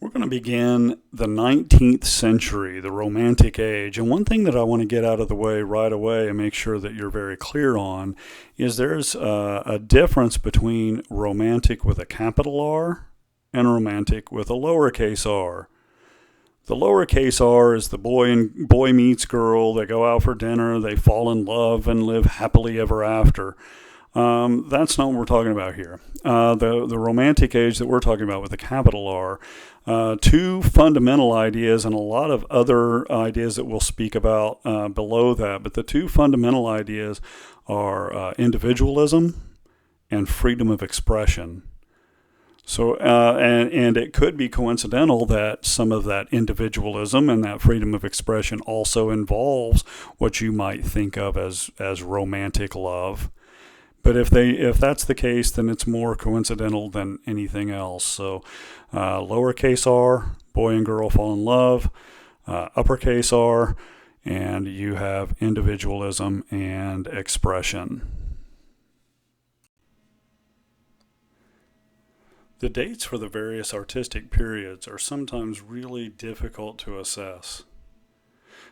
We're going to begin the 19th century, the Romantic Age. And one thing that I want to get out of the way right away and make sure that you're very clear on is there's a difference between romantic with a capital R and romantic with a lowercase r. The lowercase r is the boy meets girl, they go out for dinner, they fall in love and live happily ever after. That's not what we're talking about here. The Romantic Age that we're talking about with a capital R, two fundamental ideas and a lot of other ideas that we'll speak about below that. But the two fundamental ideas are individualism and freedom of expression. So, and it could be coincidental that some of that individualism and that freedom of expression also involves what you might think of as romantic love. But if that's the case, then it's more coincidental than anything else. So, lowercase r, boy and girl fall in love, uppercase r, and you have individualism and expression. The dates for the various artistic periods are sometimes really difficult to assess.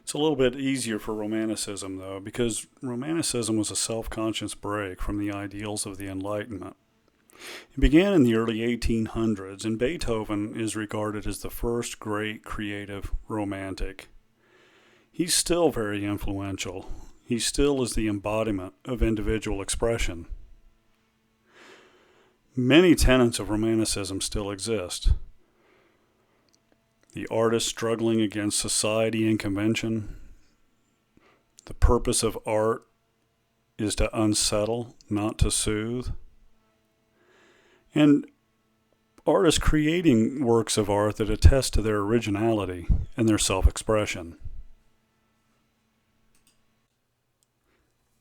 It's a little bit easier for Romanticism, though, because Romanticism was a self-conscious break from the ideals of the Enlightenment. It began in the early 1800s, and Beethoven is regarded as the first great creative romantic. He's still very influential. He still is the embodiment of individual expression. Many tenets of Romanticism still exist. The artist struggling against society and convention. The purpose of art is to unsettle, not to soothe. And artists creating works of art that attest to their originality and their self-expression.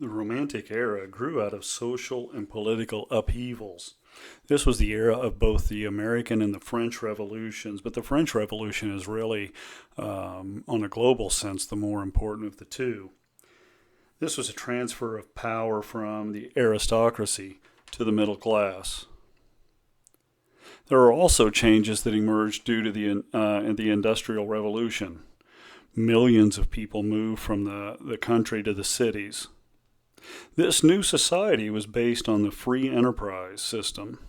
The Romantic era grew out of social and political upheavals. This was the era of both the American and the French revolutions, but the French Revolution is really, on a global sense, the more important of the two. This was a transfer of power from the aristocracy to the middle class. There are also changes that emerged due to the Industrial Revolution. Millions of people moved from the country to the cities. This new society was based on the free enterprise system.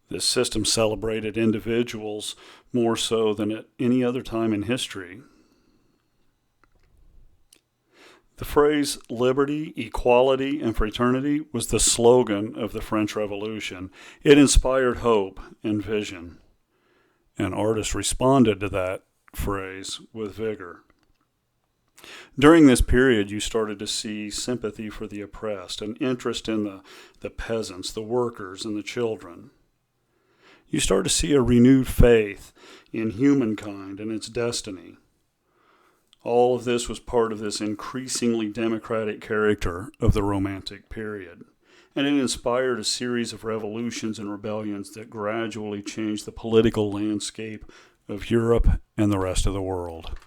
This system celebrated individuals more so than at any other time in history. The phrase liberty, equality, and fraternity was the slogan of the French Revolution. It inspired hope and vision, and artists responded to that phrase with vigor. During this period, you started to see sympathy for the oppressed, an interest in the peasants, the workers, and the children. You started to see a renewed faith in humankind and its destiny. All of this was part of this increasingly democratic character of the Romantic period, and it inspired a series of revolutions and rebellions that gradually changed the political landscape of Europe and the rest of the world.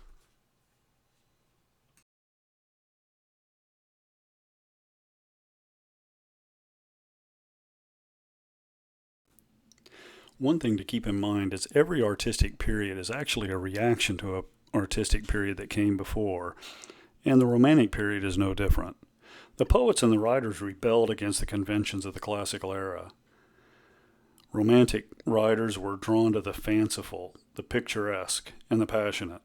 One thing to keep in mind is every artistic period is actually a reaction to an artistic period that came before, and the Romantic period is no different. The poets and the writers rebelled against the conventions of the classical era. Romantic writers were drawn to the fanciful, the picturesque, and the passionate.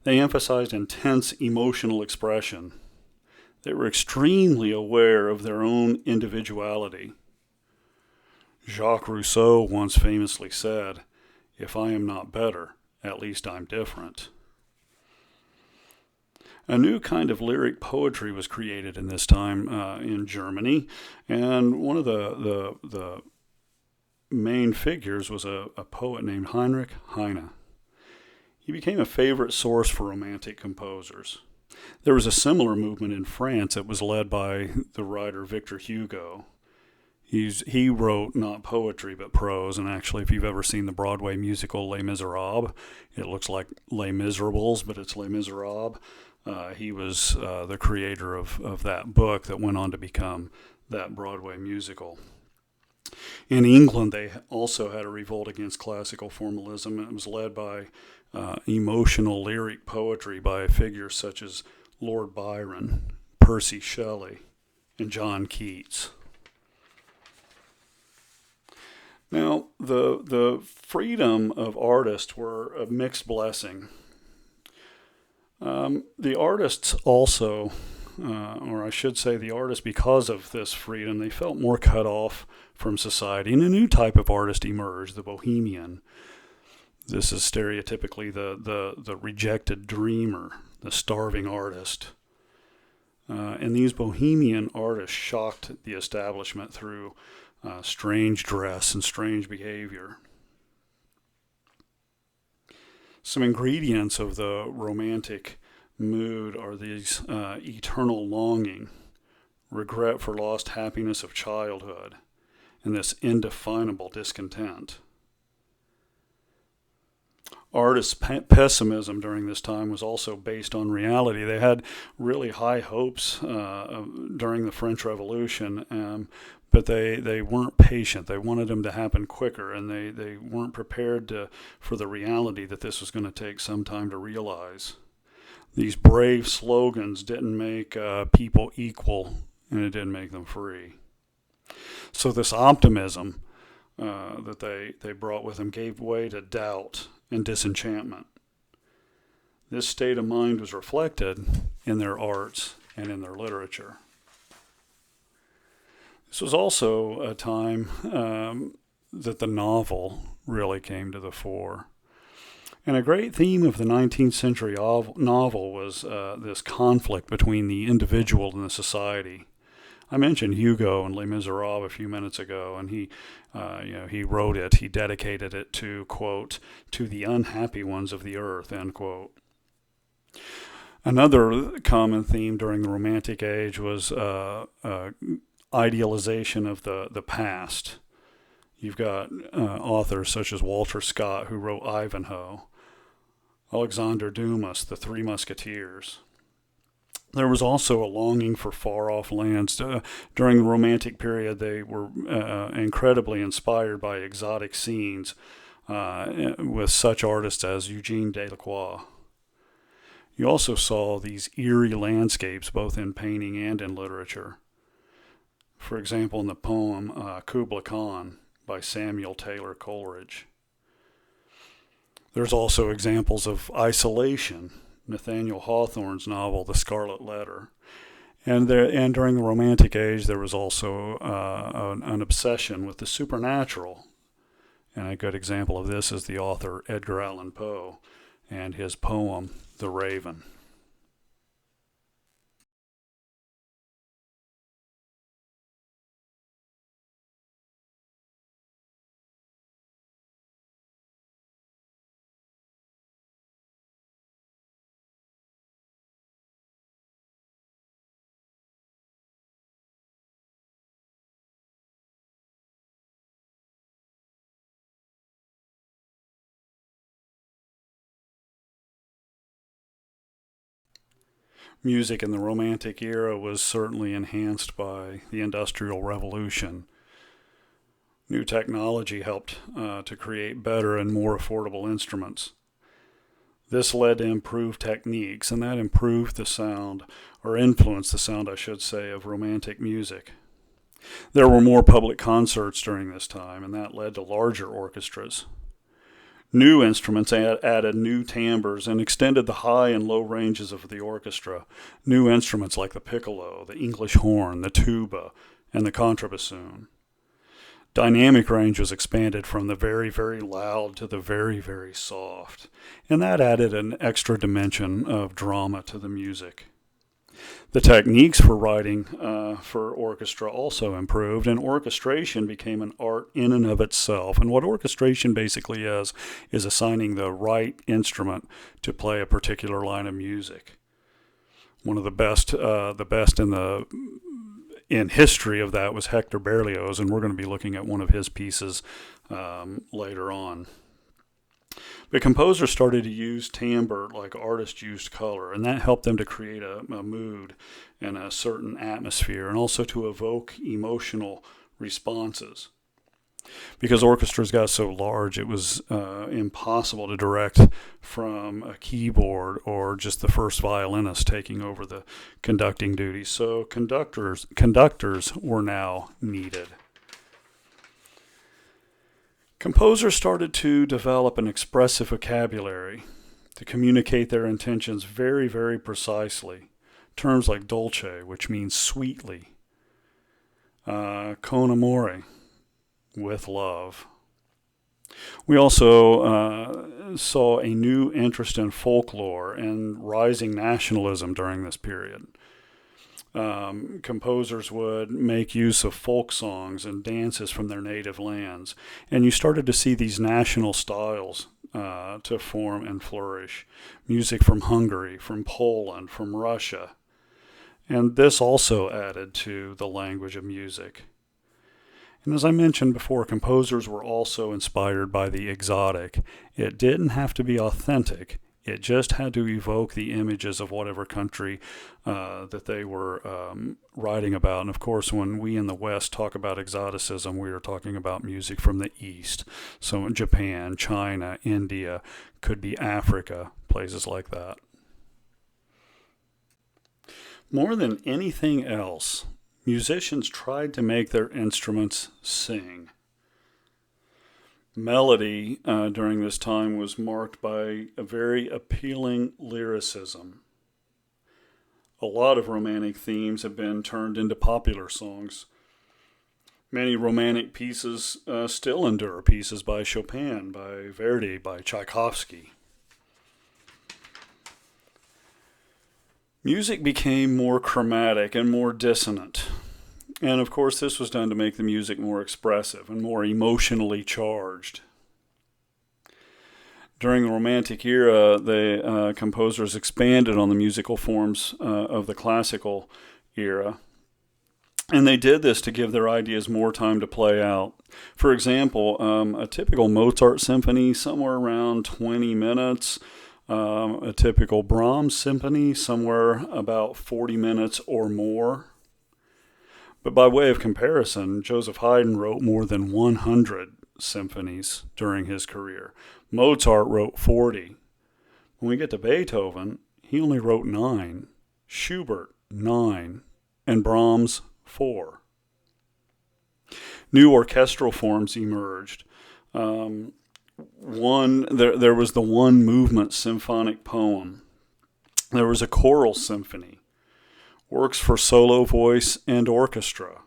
They emphasized intense emotional expression. They were extremely aware of their own individuality. Jacques Rousseau once famously said, "If I am not better, at least I'm different." A new kind of lyric poetry was created in this time in Germany, and one of the main figures was a poet named Heinrich Heine. He became a favorite source for Romantic composers. There was a similar movement in France that was led by the writer Victor Hugo. He wrote not poetry but prose, and actually if you've ever seen the Broadway musical Les Miserables, it looks like Les Miserables, but it's Les Miserables. He was the creator of that book that went on to become that Broadway musical. In England, they also had a revolt against classical formalism, and it was led by emotional lyric poetry by figures such as Lord Byron, Percy Shelley, and John Keats. Now, the freedom of artists were a mixed blessing. The artists also, or I should say the artists, because of this freedom, they felt more cut off from society, and a new type of artist emerged, the bohemian. This is stereotypically the rejected dreamer, the starving artist. And these bohemian artists shocked the establishment through strange dress and strange behavior. Some ingredients of the romantic mood are these eternal longing, regret for lost happiness of childhood, and this indefinable discontent. Artists' pessimism during this time was also based on reality. They had really high hopes during the French Revolution, but they weren't patient. They wanted them to happen quicker, and they weren't prepared for the reality that this was going to take some time to realize. These brave slogans didn't make people equal, and it didn't make them free. So this optimism that they brought with them gave way to doubt and disenchantment. This state of mind was reflected in their arts and in their literature. This was also a time that the novel really came to the fore. And a great theme of the 19th century novel was this conflict between the individual and the society. I mentioned Hugo in Les Miserables a few minutes ago, and he wrote it, he dedicated it to, quote, to the unhappy ones of the earth, end quote. Another common theme during the Romantic Age was idealization of the past. You've got authors such as Walter Scott, who wrote Ivanhoe, Alexandre Dumas, The Three Musketeers. There was also a longing for far-off lands. During the Romantic period, they were incredibly inspired by exotic scenes with such artists as Eugene Delacroix. You also saw these eerie landscapes both in painting and in literature. For example, in the poem Kubla Khan by Samuel Taylor Coleridge. There's also examples of isolation. Nathaniel Hawthorne's novel, The Scarlet Letter. And during the Romantic Age, there was also an obsession with the supernatural. And a good example of this is the author Edgar Allan Poe and his poem, The Raven. Music in the Romantic era was certainly enhanced by the Industrial Revolution. New technology helped to create better and more affordable instruments. This led to improved techniques, and that improved the sound, or influenced the sound, I should say, of Romantic music. There were more public concerts during this time, and that led to larger orchestras. New instruments added new timbres and extended the high and low ranges of the orchestra. New instruments like the piccolo, the English horn, the tuba, and the contrabassoon. Dynamic range was expanded from the very, very loud to the very, very soft, and that added an extra dimension of drama to the music. The techniques for writing for orchestra also improved, and orchestration became an art in and of itself. And what orchestration basically is assigning the right instrument to play a particular line of music. One of the best in history of that was Hector Berlioz, and we're going to be looking at one of his pieces later on. But composers started to use timbre like artists used color, and that helped them to create a mood and a certain atmosphere, and also to evoke emotional responses. Because orchestras got so large, it was impossible to direct from a keyboard or just the first violinist taking over the conducting duties. So conductors were now needed. Composers started to develop an expressive vocabulary to communicate their intentions very, very precisely. Terms like dolce, which means sweetly, con amore, with love. We also saw a new interest in folklore and rising nationalism during this period. Composers would make use of folk songs and dances from their native lands, and you started to see these national styles to form and flourish. Music from Hungary, from Poland, from Russia. And this also added to the language of music. And as I mentioned before, composers were also inspired by the exotic. It didn't have to be authentic. It just had to evoke the images of whatever country that they were writing about. And of course, when we in the West talk about exoticism, we are talking about music from the East. So Japan, China, India, could be Africa, places like that. More than anything else, musicians tried to make their instruments sing. Melody during this time was marked by a very appealing lyricism. A lot of romantic themes have been turned into popular songs. Many romantic pieces still endure, pieces by Chopin, by Verdi, by Tchaikovsky. Music became more chromatic and more dissonant. And of course, this was done to make the music more expressive and more emotionally charged. During the Romantic era, the composers expanded on the musical forms of the classical era. And they did this to give their ideas more time to play out. For example, a typical Mozart symphony, somewhere around 20 minutes. A typical Brahms symphony, somewhere about 40 minutes or more. But by way of comparison, Joseph Haydn wrote more than 100 symphonies during his career. Mozart wrote 40. When we get to Beethoven, he only wrote 9. Schubert, 9. And Brahms, 4. New orchestral forms emerged. There was the one movement symphonic poem. There was a choral symphony. Works for solo voice and orchestra.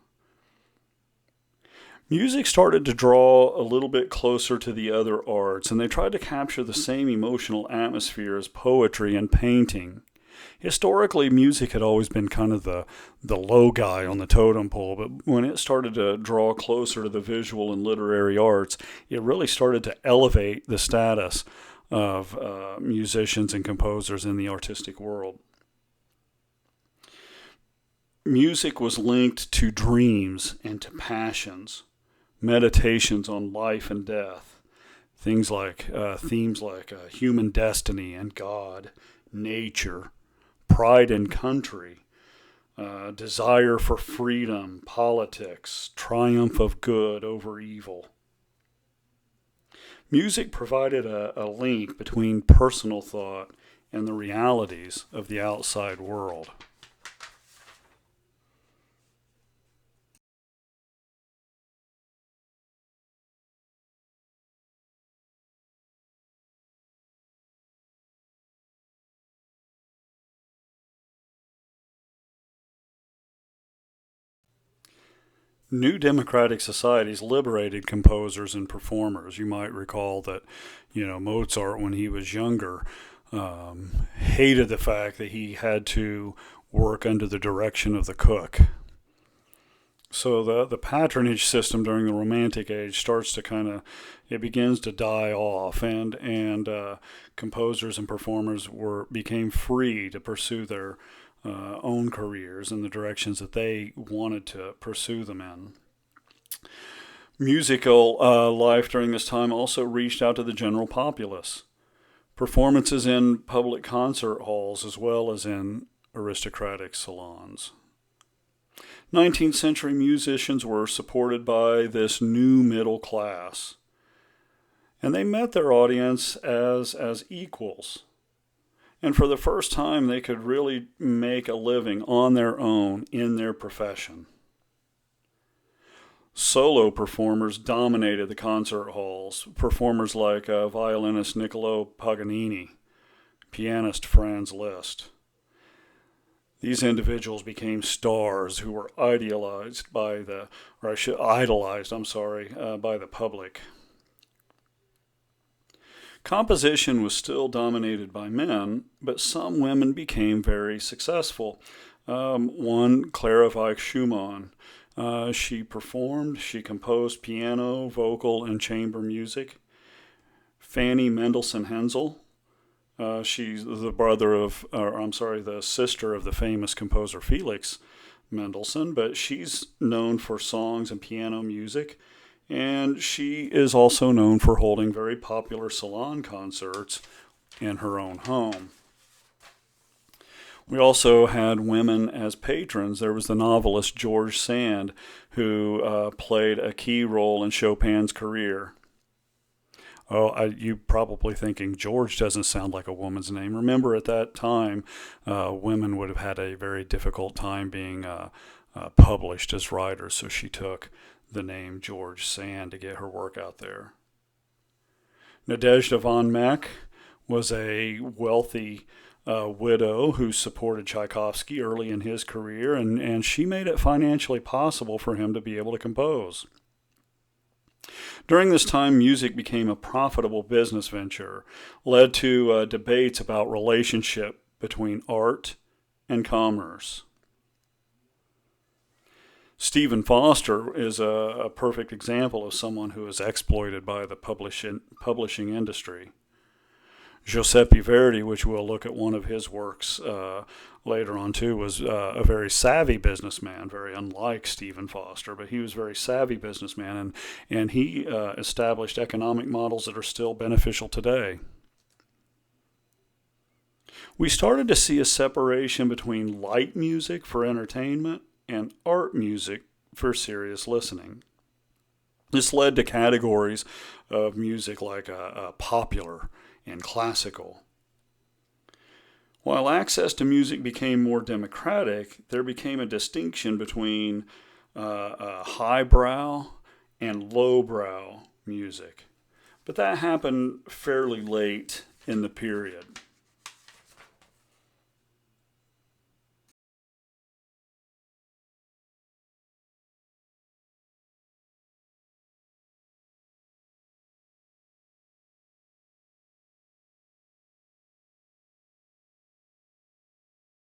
Music started to draw a little bit closer to the other arts, and they tried to capture the same emotional atmosphere as poetry and painting. Historically, music had always been kind of the low guy on the totem pole, but when it started to draw closer to the visual and literary arts, it really started to elevate the status of musicians and composers in the artistic world. Music was linked to dreams and to passions, meditations on life and death, themes like human destiny and God, nature, pride and country, desire for freedom, politics, triumph of good over evil. Music provided a link between personal thought and the realities of the outside world. New democratic societies liberated composers and performers. You might recall that, Mozart, when he was younger, hated the fact that he had to work under the direction of the cook. So the patronage system during the Romantic Age starts to it begins to die off, and composers and performers became free to pursue their own careers in the directions that they wanted to pursue them in. Musical life during this time also reached out to the general populace. Performances in public concert halls as well as in aristocratic salons. 19th century musicians were supported by this new middle class, and they met their audience as equals. And for the first time, they could really make a living on their own in their profession. Solo performers dominated the concert halls. Performers like violinist Niccolo Paganini, pianist Franz Liszt. These individuals became stars who were idolized by the public. Composition was still dominated by men, but some women became very successful. One, Clara Wieck Schumann. She composed piano, vocal, and chamber music. Fanny Mendelssohn Hensel. She's the sister of the famous composer Felix Mendelssohn, but she's known for songs and piano music. And she is also known for holding very popular salon concerts in her own home. We also had women as patrons. There was the novelist George Sand, who played a key role in Chopin's career. You're probably thinking, George doesn't sound like a woman's name. Remember, at that time, women would have had a very difficult time being published as writers, so she took the name George Sand to get her work out there. Nadezhda von Meck was a wealthy widow who supported Tchaikovsky early in his career, and she made it financially possible for him to be able to compose. During this time, music became a profitable business venture, led to debates about relationship between art and commerce. Stephen Foster is a perfect example of someone who is exploited by the publishing industry. Giuseppe Verdi, which we'll look at one of his works later on too, was a very savvy businessman, very unlike Stephen Foster, but he was a very savvy businessman, and he established economic models that are still beneficial today. We started to see a separation between light music for entertainment and art music for serious listening. This led to categories of music like popular and classical. While access to music became more democratic, there became a distinction between highbrow and lowbrow music. But that happened fairly late in the period.